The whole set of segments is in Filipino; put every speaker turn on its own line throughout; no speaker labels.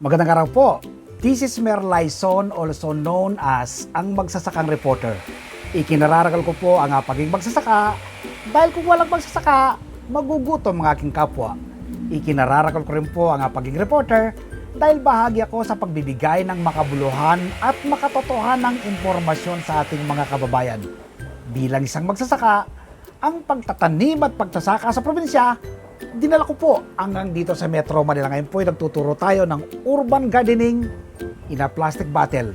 Magandang araw po. This is Merlyson, also known as ang Magsasakang Reporter. Ikinararangal ko po ang pagiging magsasaka dahil kung walang magsasaka, magugutom ang aking kapwa. Ikinararangal ko rin po ang pagiging reporter dahil bahagi ako sa pagbibigay ng makabuluhan at makatotohanang impormasyon sa ating mga kababayan. Bilang isang magsasaka, ang pagtatanim at pagsasaka sa probinsya, dinala ko po hanggang dito sa Metro Manila. Ngayon po ay nagtuturo tayo ng urban gardening in a plastic bottle.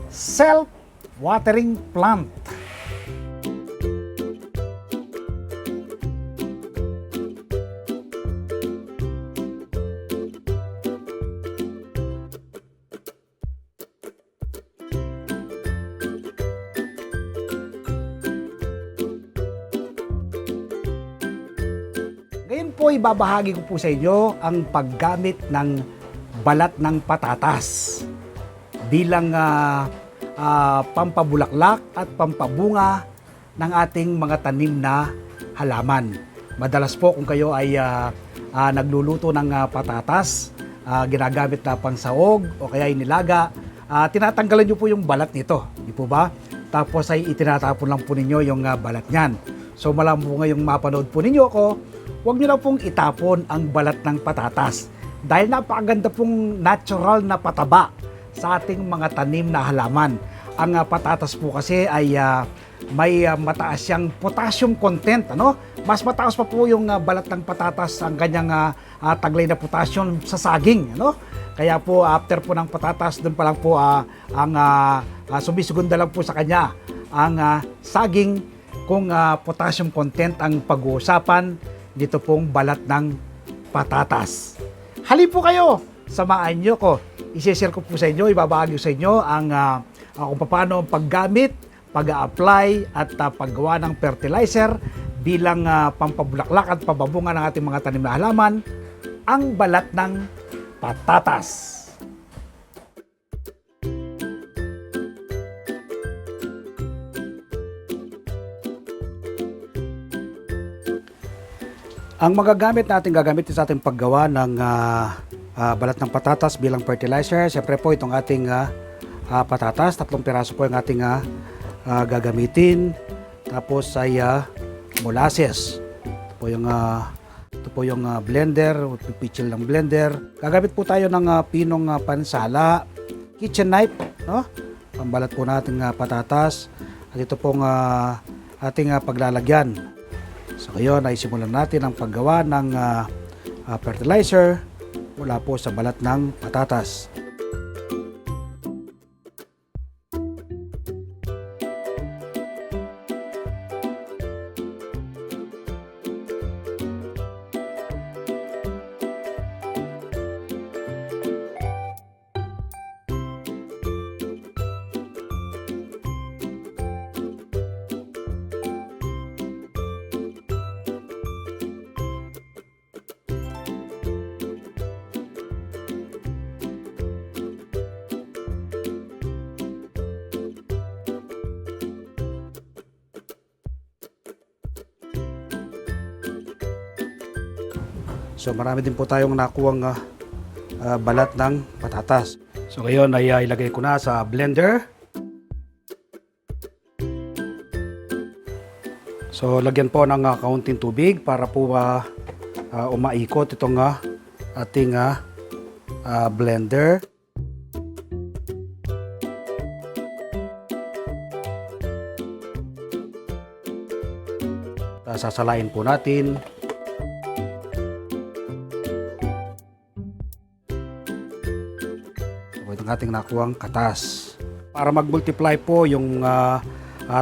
Self-watering plant. Ngayon po ibabahagi ko po sa inyo ang paggamit ng balat ng patatas bilang pampabulaklak at pampabunga ng ating mga tanim na halaman. Madalas po kung kayo ay nagluluto ng patatas, ginagamit na pangsaog o kaya inilaga, tinatanggalan nyo po yung balat nito, di po ba? Tapos ay itinatapon lang po ninyo yung balat niyan. So malam po ngayong mapanood po ninyo ako, huwag nyo na pong itapon ang balat ng patatas dahil napakaganda pong natural na pataba sa ating mga tanim na halaman. Ang patatas po kasi ay may mataas siyang potassium content. Mas mataas pa po yung balat ng patatas ang kanyang taglay na potassium sa saging. Kaya po after po ng patatas, doon pa lang po ang sumisugunda lang po sa kanya ang saging kung potassium content ang pag-uusapan dito pong balat ng patatas. Halip po kayo, samahan nyo ko. I-share ko po sa inyo, ibabahagi ko sa inyo ang kung paano paggamit, pag-a-apply at paggawa ng fertilizer bilang pampabulaklak at pababunga ng ating mga tanim na halaman, ang balat ng patatas. Ang magagamit natin gagamitin sa ating paggawa ng balat ng patatas bilang fertilizer, siyempre po itong ating patatas, 3 piraso po yung ating gagamitin. Tapos ay molasses. Ito po yung blender, pipicil ng blender. Gagamit po tayo ng pinong pansala, kitchen knife, pambalat po natin patatas. At ito pong ating paglalagyan. So ngayon ay simulan natin ang paggawa ng fertilizer mula po sa balat ng patatas. So marami din po tayong nakuwang balat ng patatas. So ngayon ay ilagay ko na sa blender. So lagyan po ng kaunting tubig para po umaikot itong ating blender. Sasalain po natin. Itong ating nakuwang katas. Para mag-multiply po yung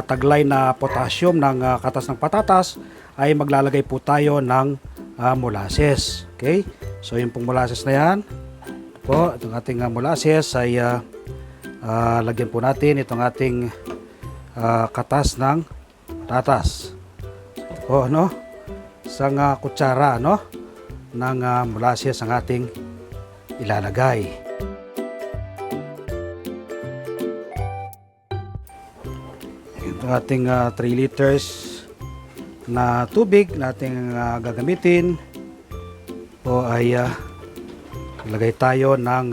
taglay na potassium ng katas ng patatas, ay maglalagay po tayo ng molasses. Okay? So yung pong molasses na yan, po, itong ating molasses ay lagyan po natin itong ating katas ng patatas. O, isang kutsara ng molasses ang ating ilalagay. Itong ating 3 liters na tubig nating gagamitin po ay Lagay tayo ng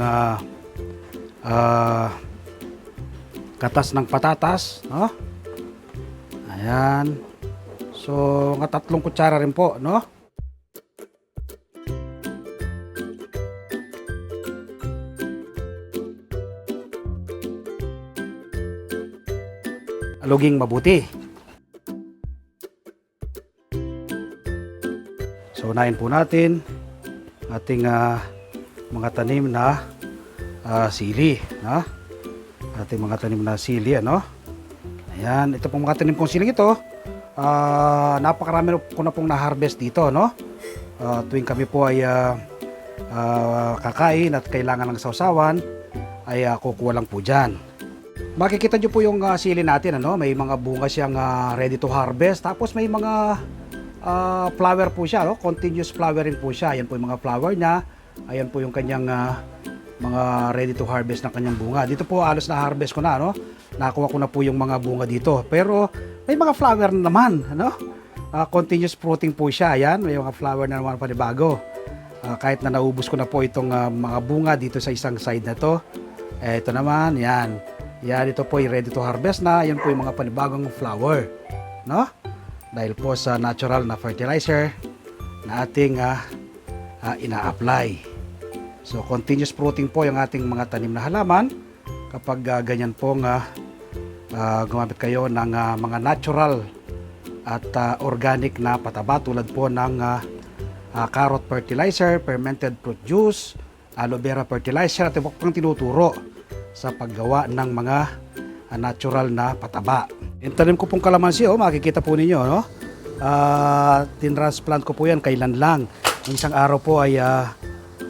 katas ng patatas, no? Ayan. So, mga 3 kutsara rin po, no? Aluging mabuti. So, unahin po natin ating mga tanim na sili, no? Ating mga tanim na sili, ano? Ayan, ito pong mga tanim pong sili ito, napakarami ko na pong na-harvest dito, no? Tuwing kami po ay kakain at kailangan ng sausawan, ay kukuha lang po dyan. Makikita nyo po yung sili natin, ano? May mga bunga siyang ready to harvest. Tapos may mga flower po siya, no? Continuous flowering po siya. Ayan po yung mga flower niya. Ayan po yung kanyang mga ready to harvest ng kanyang bunga. Dito po halos na harvest ko na, no? Nakuha ko na po yung mga bunga dito. Pero may mga flower na naman, ano? Continuous fruiting po siya. Ayan, may mga flower na naman panibago. Kahit na naubos ko na po itong mga bunga dito sa isang side na to. Ito naman, yan. Yan, ito po yung ready to harvest na. Yan po yung mga panibagong flower, no? Dahil po sa natural na fertilizer na ating ina-apply. So, continuous fruiting po yung ating mga tanim na halaman. Kapag ganyan po gumamit kayo ng mga natural at organic na pataba tulad po ng carrot fertilizer, fermented fruit juice, aloe vera fertilizer at iba pang tinuturo sa paggawa ng mga natural na pataba. Yung tanim ko pong kalamansi, makikita po ninyo, no? Tinransplant ko po yan kailan lang. Isang araw po ay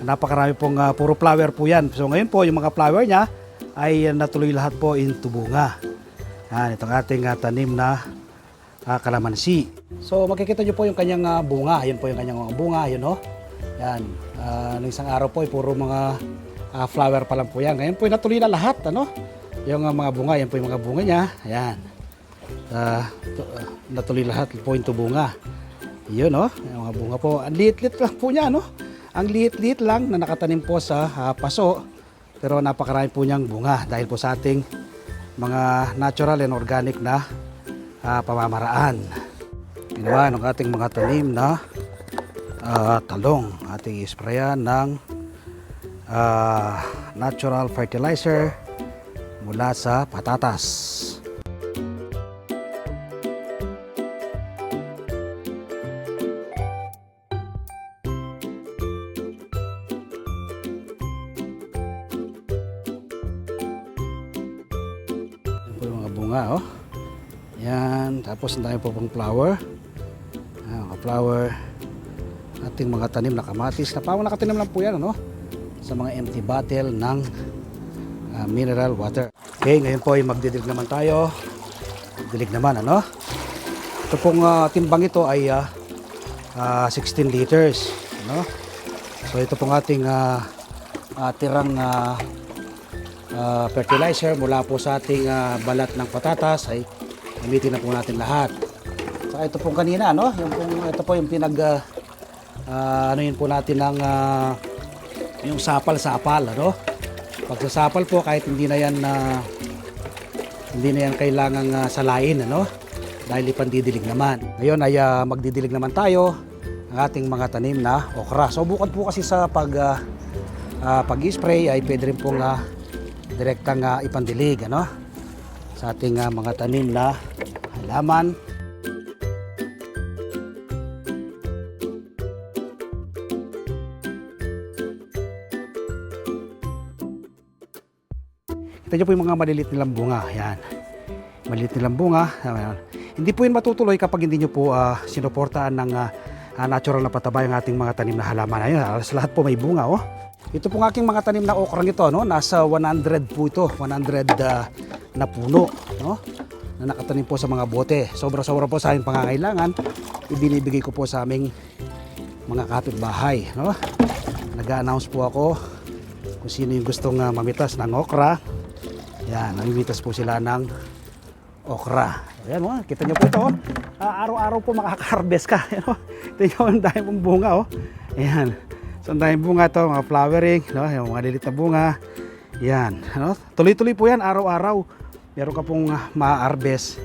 napakarami pong puro flower po yan. So ngayon po yung mga flower niya ay natuloy lahat po into bunga. Yan, itong ating tanim na kalamansi. So makikita nyo po yung kanyang bunga. Yan po yung kanyang mga bunga. Yun, no? Yan. Nung isang araw po ay puro mga flower pa lang po yan. Ngayon po natuloy na lahat, ano? Yung mga bunga, yan po yung mga bunga niya. Ayan. Natuloy lahat po into bunga. Yun, no? Yung mga bunga po. Ang liit-liit lang po niya, no? Ang liit-liit lang na nakatanim po sa paso. Pero napakarami po niyang bunga dahil po sa ating mga natural and organic na pamamaraan. Ginawa ng ating mga tanim na talong. Ating isprayan ng natural fertilizer mula sa patatas. Yan po yung mga bunga, oh. Yan, tapos ang dami po pong flower. Yan, mga flower. Ating mga tanim na kamatis. Nakatanim lang po yan, ano? Sa mga empty bottle ng mineral water. Okay, ngayon po ay magdidilig naman tayo. Magdilig naman, ano? Ito pong timbang ito ay 16 liters, ano? So ito pong ating tirang fertilizer mula po sa ating balat ng patatas ay gamitin na po natin lahat. Saka ito pong kanina, ano? Ito po yung ano yun po natin ng yung sapal, ano? Pag sa sapal po, kahit hindi na yan kailangang salain, ano? Dahil ipandidilig naman. Ngayon ay magdidilig naman tayo ng ating mga tanim na okra. So bukod po kasi sa pag-spray ay pwede rin pong direktang ipandilig, ano? Sa ating mga tanim na halaman. Kita nyo po yung mga maliliit nilang bunga. Ayan. Maliliit nilang bunga. Ayan. Hindi po yun matutuloy kapag hindi nyo po sinuportaan ng natural na pataba yung ating mga tanim na halaman. Ayan. Lahat po may bunga. Oh. Ito pong aking mga tanim na okrang ito. No? Nasa 100 po ito. 100 na puno. No? Na nakatanim po sa mga bote. Sobra-sobra po sa aming pangangailangan. Ibinibigay ko po sa aming mga kapitbahay. No? Nag-a-announce po ako kung sino yung gustong mamitas ng okra. Yan, namimitas po sila ng okra. Ayan mo, kita nyo po ito. Araw-araw po makaka-harvest ka. Ito yung dahil pong bunga. Ayan. So, ang daming bunga to, mga flowering, no? Yung mga lilit na bunga. Yan, no? Tuloy-tuloy po yan, araw-araw. Meron ka pong ma-harvest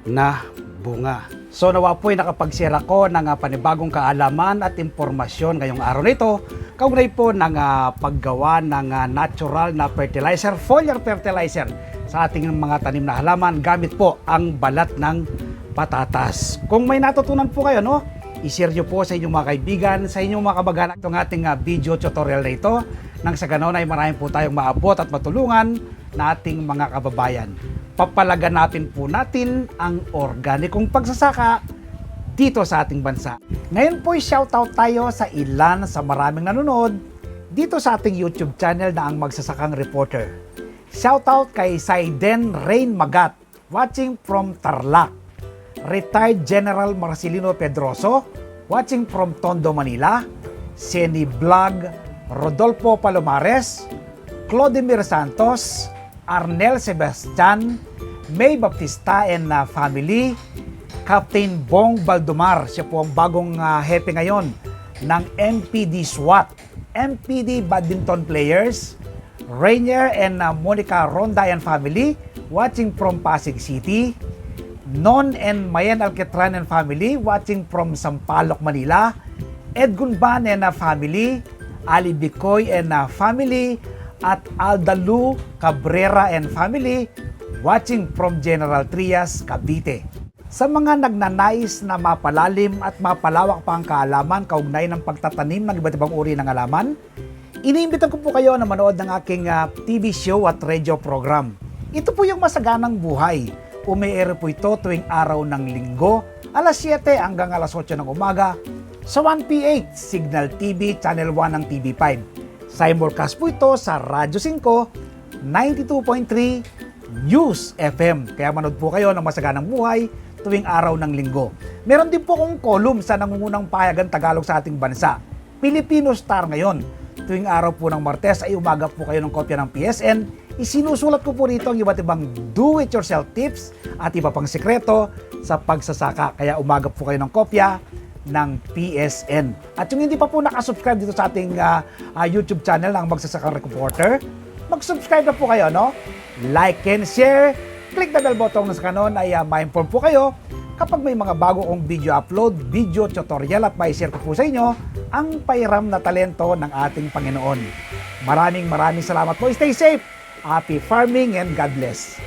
na bunga. So nawa po ay nakapag-share ako ng panibagong kaalaman at impormasyon ngayong araw nito. Kaugnay po ng paggawa ng natural na fertilizer, foliar fertilizer sa ating mga tanim na halaman gamit po ang balat ng patatas. Kung may natutunan po kayo, no? I-share nyo po sa inyong mga kaibigan, sa inyong mga kamag-anak itong ating video tutorial na ito. Nang sa ganon ay marami po tayong maabot at matulungan na ating mga kababayan. Papalaganapin po natin ang organikong pagsasaka dito sa ating bansa. Ngayon po shoutout tayo sa ilan sa maraming nanonood dito sa ating YouTube channel na ang Magsasakang Reporter. Shoutout kay Saiden Rain Magat, watching from Tarlac. Retired General Marcelino Pedroso, watching from Tondo, Manila. Seni Vlog, Rodolfo Palomares, Clodimir Santos, Arnel Sebastian, May Baptista and family, Captain Bong Baldomar, siya po ang bagong hepe ngayon ng MPD SWAT, MPD Badminton Players, Rainier and Monica Ronda and family, watching from Pasig City, Non and Mayen Alquetran and family, watching from Sampaloc, Manila, Edgun Ban and family, Ali Bicoy and family, at Aldalu Cabrera and family, watching from General Trias, Cavite. Sa mga nagnanais na mapalalim at mapalawak pa ang kaalaman kaugnay ng pagtatanim ng iba't ibang uri ng halaman, iniimbitan ko po kayo na manood ng aking TV show at radio program. Ito po yung Masaganang Buhay. Umi-air po ito tuwing araw ng linggo, alas 7 hanggang alas 8 ng umaga, sa 1PH, Signal TV, Channel 1 ng TV5. Simulcast po ito sa Radyo 5, 92.3 News FM. Kaya manood po kayo ng Masaganang Buhay tuwing araw ng linggo. Meron din po akong column sa nangungunang pahayagan Tagalog sa ating bansa, Filipino Star ngayon. Tuwing araw po ng Martes ay umaga po kayo ng kopya ng PSN. Isinusulat ko po rito ang iba't ibang do-it-yourself tips at iba pang sekreto sa pagsasaka. Kaya umaga po kayo ng kopya ng PSN. At yung hindi pa po nakasubscribe dito sa ating YouTube channel ng Magsasakang Reporter, mag-subscribe na po kayo, no? Like and share, click the bell button na sa kanon ay ma-inform po kayo kapag may mga bago kong video upload, video tutorial at mai-share ko po sa inyo ang pairam na talento ng ating Panginoon. Maraming salamat po. Stay safe, happy farming and God bless.